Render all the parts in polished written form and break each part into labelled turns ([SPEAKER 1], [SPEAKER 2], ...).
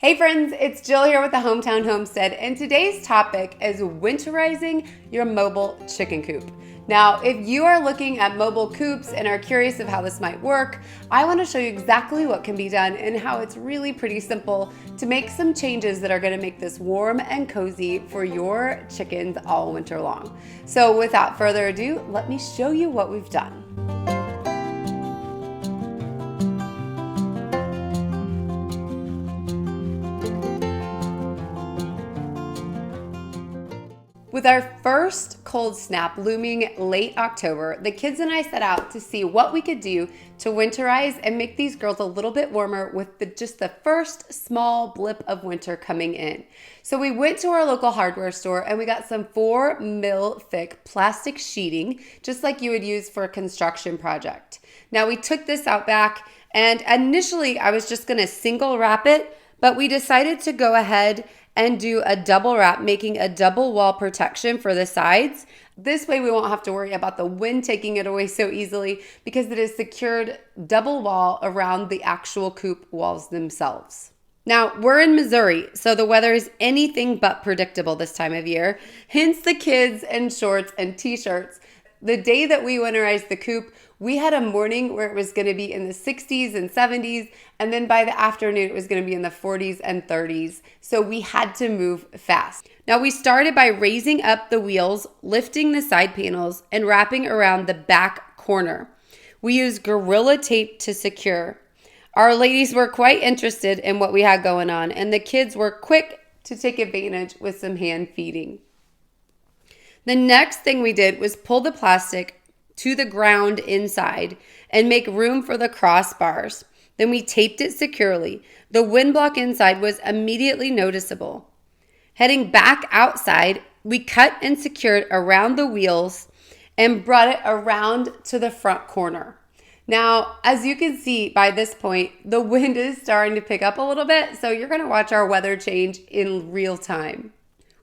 [SPEAKER 1] Hey friends, it's Jill here with the Hometown Homestead, and today's topic is winterizing your mobile chicken coop. Now, if you are looking at mobile coops and are curious of how this might work, I want to show you exactly what can be done and how it's really pretty simple to make some changes that are going to make this warm and cozy for your chickens all winter long. So without further ado, let me show you what we've done. With our first cold snap looming late October, the kids and I set out to see what we could do to winterize and make these girls a little bit warmer with just the first small blip of winter coming in. So we went to our local hardware store and we got some 4 mil thick plastic sheeting, just like you would use for a construction project. Now we took this out back, and initially I was just gonna single wrap it, but we decided to go ahead and do a double wrap, making a double wall protection for the sides. This way we won't have to worry about the wind taking it away so easily because it is secured double wall around the actual coop walls themselves. Now, we're in Missouri, so the weather is anything but predictable this time of year, hence the kids in shorts and t-shirts. The day that we winterized the coop, we had a morning where it was going to be in the 60s and 70s, and then by the afternoon it was going to be in the 40s and 30s. So we had to move fast. Now we started by raising up the wheels, lifting the side panels, and wrapping around the back corner. We used Gorilla Tape to secure. Our ladies were quite interested in what we had going on, and the kids were quick to take advantage with some hand feeding. The next thing we did was pull the plastic to the ground inside and make room for the crossbars. Then we taped it securely. The wind block inside was immediately noticeable. Heading back outside, we cut and secured around the wheels and brought it around to the front corner. Now, as you can see by this point, the wind is starting to pick up a little bit, so you're going to watch our weather change in real time.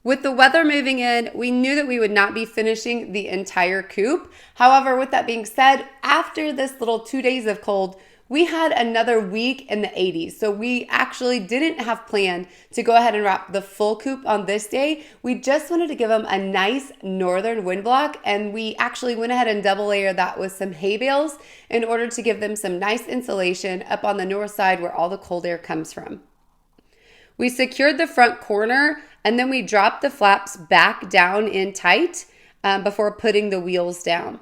[SPEAKER 1] With the weather moving in, we knew that we would not be finishing the entire coop. However, with that being said, after this little 2 days of cold, we had another week in the 80s. So we actually didn't have planned to go ahead and wrap the full coop on this day. We just wanted to give them a nice northern wind block, and we actually went ahead and double layered that with some hay bales in order to give them some nice insulation up on the north side where all the cold air comes from. We secured the front corner, and then we dropped the flaps back down in tight before putting the wheels down.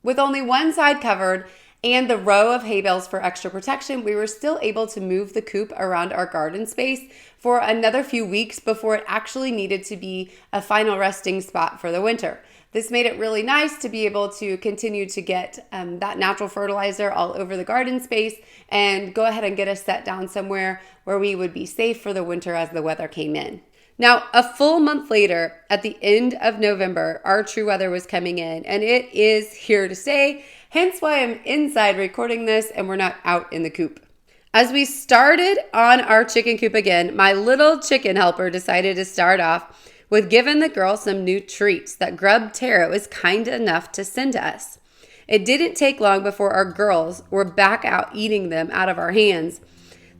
[SPEAKER 1] With only one side covered and the row of hay bales for extra protection, we were still able to move the coop around our garden space for another few weeks before it actually needed to be a final resting spot for the winter. This made it really nice to be able to continue to get that natural fertilizer all over the garden space and go ahead and get us set down somewhere where we would be safe for the winter as the weather came in. Now, a full month later, at the end of November, our true weather was coming in, and it is here to stay, hence why I'm inside recording this and we're not out in the coop. As we started on our chicken coop again, my little chicken helper decided to start off with giving the girls some new treats that Grub Terra was kind enough to send to us. It didn't take long before our girls were back out eating them out of our hands.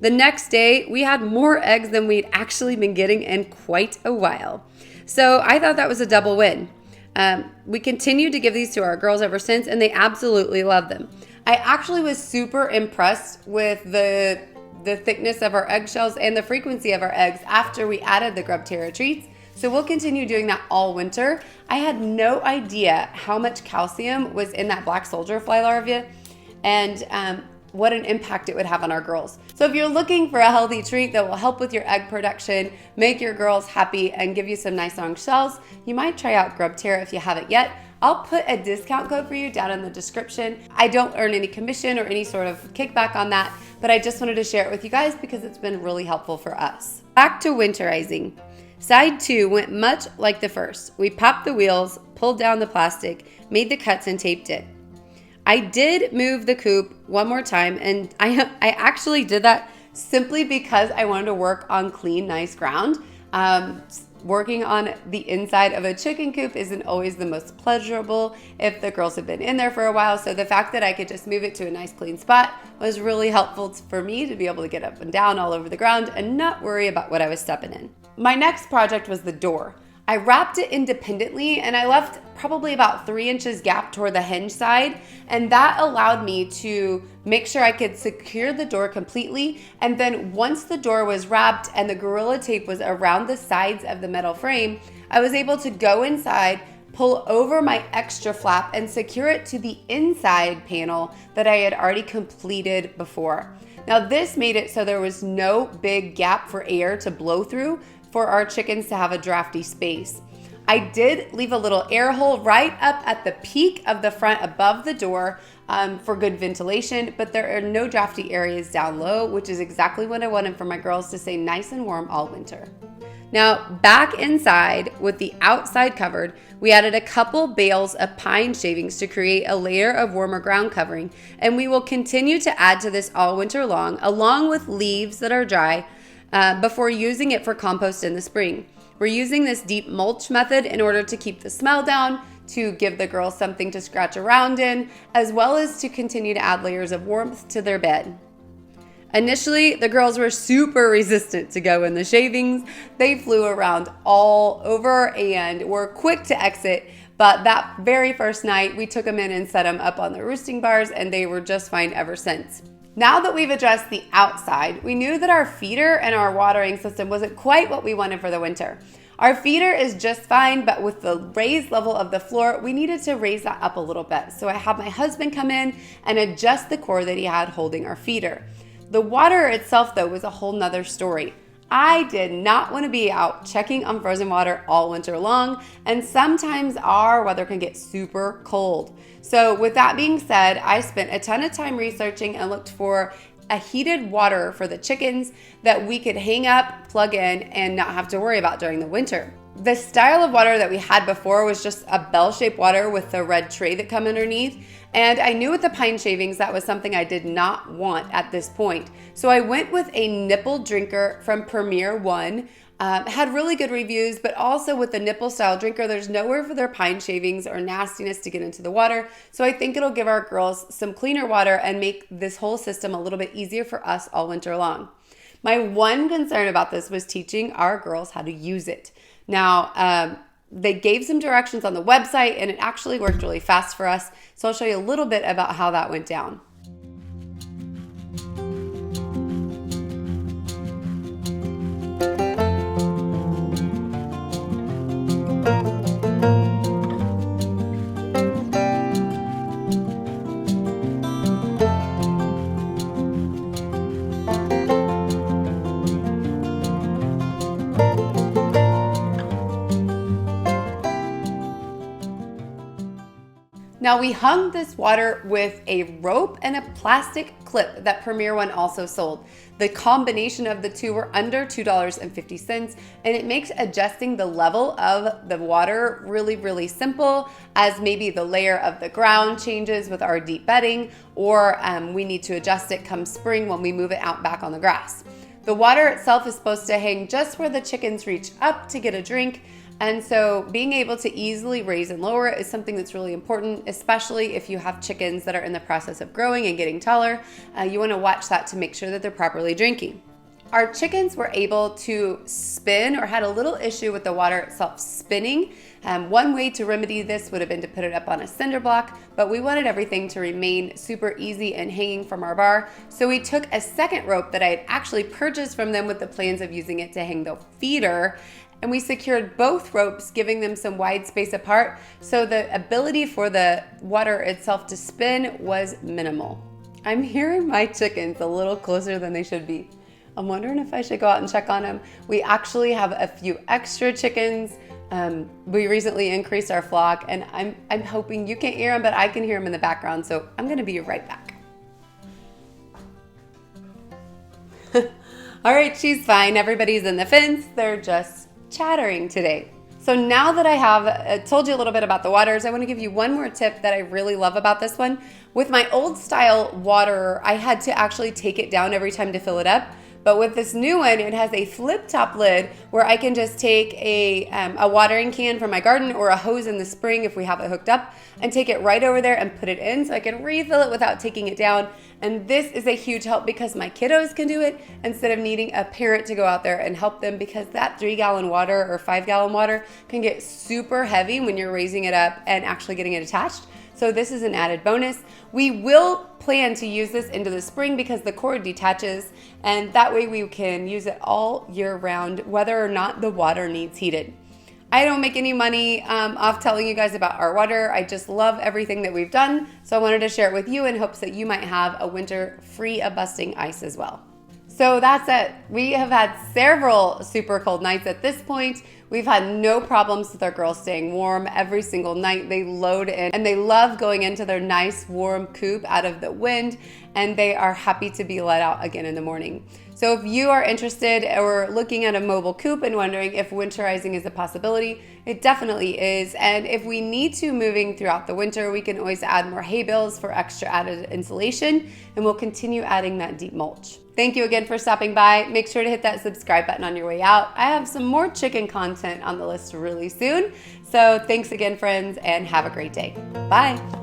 [SPEAKER 1] The next day, we had more eggs than we'd actually been getting in quite a while. So I thought that was a double win. We continued to give these to our girls ever since, and they absolutely love them. I actually was super impressed with the thickness of our eggshells and the frequency of our eggs after we added the Grub Terra treats. So we'll continue doing that all winter. I had no idea how much calcium was in that black soldier fly larvae, and what an impact it would have on our girls. So if you're looking for a healthy treat that will help with your egg production, make your girls happy, and give you some nice long shells, you might try out Grub Terra if you haven't yet. I'll put a discount code for you down in the description. I don't earn any commission or any sort of kickback on that, but I just wanted to share it with you guys because it's been really helpful for us. Back to winterizing. Side 2 went much like the first. We popped the wheels, pulled down the plastic, made the cuts, and taped it. I did move the coop one more time, and I actually did that simply because I wanted to work on clean, nice ground. Working on the inside of a chicken coop isn't always the most pleasurable if the girls have been in there for a while. So the fact that I could just move it to a nice clean spot was really helpful for me to be able to get up and down all over the ground and not worry about what I was stepping in. My next project was the door. I wrapped it independently and I left probably about 3 inches gap toward the hinge side, and that allowed me to make sure I could secure the door completely. And then once the door was wrapped and the Gorilla Tape was around the sides of the metal frame, I was able to go inside, pull over my extra flap and secure it to the inside panel that I had already completed before. Now this made it so there was no big gap for air to blow through for our chickens to have a drafty space. I did leave a little air hole right up at the peak of the front above the door for good ventilation, but there are no drafty areas down low, which is exactly what I wanted for my girls to stay nice and warm all winter. Now back inside with the outside covered, we added a couple bales of pine shavings to create a layer of warmer ground covering, and we will continue to add to this all winter long, along with leaves that are dry, before using it for compost in the spring. We're using this deep mulch method in order to keep the smell down, to give the girls something to scratch around in, as well as to continue to add layers of warmth to their bed. Initially, the girls were super resistant to go in the shavings. They flew around all over and were quick to exit, but that very first night, we took them in and set them up on the roosting bars, and they were just fine ever since. Now that we've addressed the outside, we knew that our feeder and our watering system wasn't quite what we wanted for the winter. Our feeder is just fine, but with the raised level of the floor, we needed to raise that up a little bit. So I had my husband come in and adjust the cord that he had holding our feeder. The water itself, though, was a whole nother story. I did not want to be out checking on frozen water all winter long, and sometimes our weather can get super cold. So with that being said, I spent a ton of time researching and looked for a heated water for the chickens that we could hang up, plug in, and not have to worry about during the winter. The style of water that we had before was just a bell-shaped water with the red tray that come underneath. And I knew with the pine shavings that was something I did not want at this point. So I went with a nipple drinker from Premier One. Had really good reviews, but also with the nipple style drinker, there's nowhere for their pine shavings or nastiness to get into the water. So I think it'll give our girls some cleaner water and make this whole system a little bit easier for us all winter long. My one concern about this was teaching our girls how to use it. Now, they gave some directions on the website and it actually worked really fast for us. So I'll show you a little bit about how that went down. Now we hung this water with a rope and a plastic clip that Premier One also sold. The combination of the two were under $2.50, and it makes adjusting the level of the water really, really simple, as maybe the layer of the ground changes with our deep bedding, or we need to adjust it come spring when we move it out back on the grass. The water itself is supposed to hang just where the chickens reach up to get a drink. And so being able to easily raise and lower it is something that's really important, especially if you have chickens that are in the process of growing and getting taller. You want to watch that to make sure that they're properly drinking. Our chickens were able to spin, or had a little issue with the water itself spinning. One way to remedy this would have been to put it up on a cinder block, but we wanted everything to remain super easy and hanging from our bar. So we took a second rope that I had actually purchased from them with the plans of using it to hang the feeder, and we secured both ropes, giving them some wide space apart, so the ability for the water itself to spin was minimal. I'm hearing my chickens a little closer than they should be. I'm wondering if I should go out and check on them. We actually have a few extra chickens. We recently increased our flock, and I'm hoping you can't hear them, but I can hear them in the background, so I'm gonna be right back. All right, she's fine. Everybody's in the fence. They're just chattering today. So now that I have told you a little bit about the waters, I want to give you one more tip that I really love about this one. With my old style water, I had to actually take it down every time to fill it up. But with this new one, it has a flip top lid where I can just take a watering can from my garden or a hose in the spring if we have it hooked up and take it right over there and put it in so I can refill it without taking it down. And this is a huge help because my kiddos can do it instead of needing a parent to go out there and help them, because that 3-gallon water or 5-gallon water can get super heavy when you're raising it up and actually getting it attached. So this is an added bonus. We will plan to use this into the spring because the cord detaches, and that way we can use it all year round, whether or not the water needs heated. I don't make any money off telling you guys about our water. I just love everything that we've done. So I wanted to share it with you in hopes that you might have a winter free of busting ice as well. So that's it. We have had several super cold nights at this point. We've had no problems with our girls staying warm every single night. They load in and they love going into their nice warm coop out of the wind, and they are happy to be let out again in the morning. So if you are interested or looking at a mobile coop and wondering if winterizing is a possibility, it definitely is. And if we need to moving throughout the winter, we can always add more hay bales for extra added insulation, and we'll continue adding that deep mulch. Thank you again for stopping by. Make sure to hit that subscribe button on your way out. I have some more chicken content on the list really soon. So thanks again, friends, and have a great day. Bye.